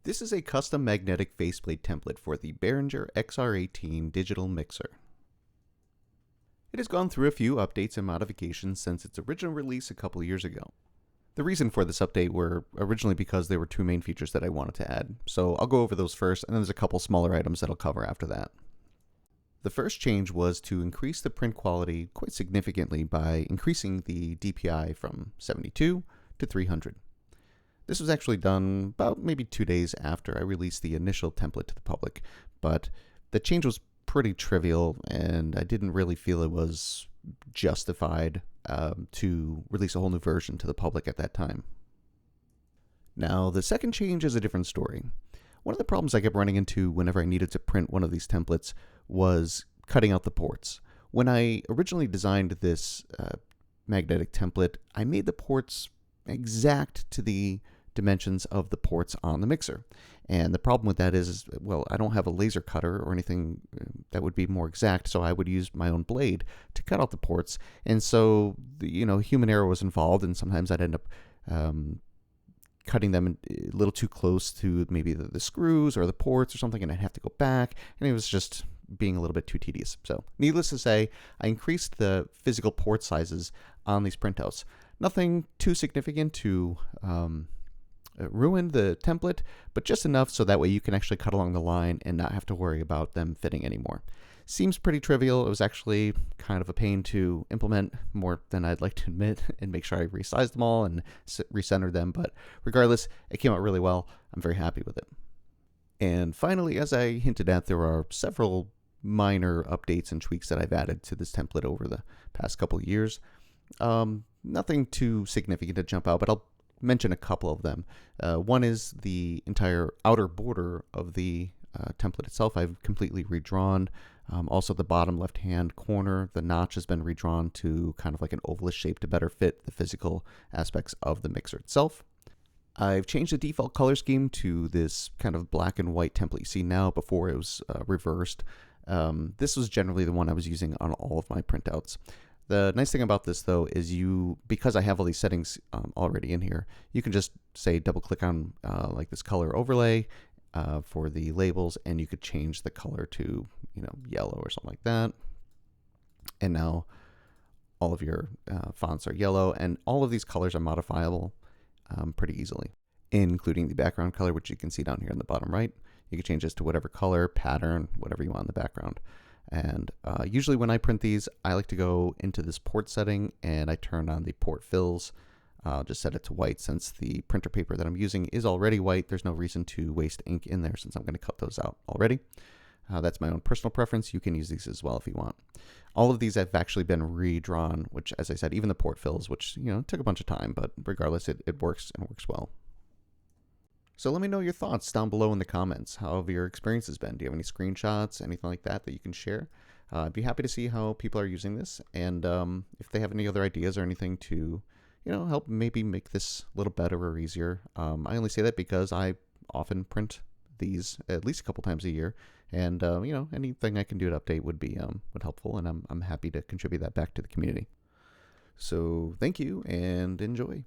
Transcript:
This is a custom magnetic faceplate template for the Behringer XR18 digital mixer. It has gone through a few updates and modifications since its original release a couple years ago. The reason for this update were originally because there were two main features that I wanted to add, so I'll go over those first, and then there's a couple smaller items that I'll cover after that. The first change was to increase the print quality quite significantly by increasing the DPI from 72 to 300. This was actually done about maybe 2 days after I released the initial template to the public, but the change was pretty trivial and I didn't really feel it was justified to release a whole new version to the public at that time. Now, the second change is a different story. One of the problems I kept running into whenever I needed to print one of these templates was cutting out the ports. When I originally designed this magnetic template, I made the ports exact to the dimensions of the ports on the mixer. And the problem with that is, well, I don't have a laser cutter or anything that would be more exact, so I would use my own blade to cut out the ports. And so, human error was involved, and sometimes I'd end up cutting them a little too close to maybe the screws or the ports or something, and I'd have to go back, and it was just being a little bit too tedious. So, needless to say, I increased the physical port sizes on these printouts. Nothing too significant to ruin the template, but just enough so that way you can actually cut along the line and not have to worry about them fitting anymore. Seems pretty trivial. It was actually kind of a pain to implement, more than I'd like to admit, and make sure I resized them all and recentered them, but regardless, it came out really well. I'm very happy with it. And finally, as I hinted at, there are several minor updates and tweaks that I've added to this template over the past couple of years. Nothing too significant to jump out, but I'll mention a couple of them. One is the entire outer border of the template itself I've completely redrawn. Also the bottom left-hand corner, the notch has been redrawn to kind of like an ovalist shape to better fit the physical aspects of the mixer itself. I've changed the default color scheme to this kind of black and white template you see now. Before it was reversed. This was generally the one I was using on all of my printouts. The nice thing about this, though, is because I have all these settings already in here, you can just say double click on like this color overlay for the labels, and you could change the color to yellow or something like that. And now all of your fonts are yellow, and all of these colors are modifiable pretty easily, including the background color, which you can see down here in the bottom right. You can change this to whatever color, pattern, whatever you want in the background. And usually when I print these, I like to go into this port setting and I turn on the port fills. I'll just set it to white since the printer paper that I'm using is already white. There's no reason to waste ink in there since I'm going to cut those out already. That's my own personal preference. You can use these as well if you want. All of these have actually been redrawn, which, as I said, even the port fills, which took a bunch of time, but regardless, it works and works well. So let me know your thoughts down below in the comments. How have your experiences been? Do you have any screenshots, anything like that you can share? I'd be happy to see how people are using this, and if they have any other ideas or anything to, help maybe make this a little better or easier. I only say that because I often print these at least a couple times a year, and anything I can do to update would be helpful, and I'm happy to contribute that back to the community. So thank you and enjoy.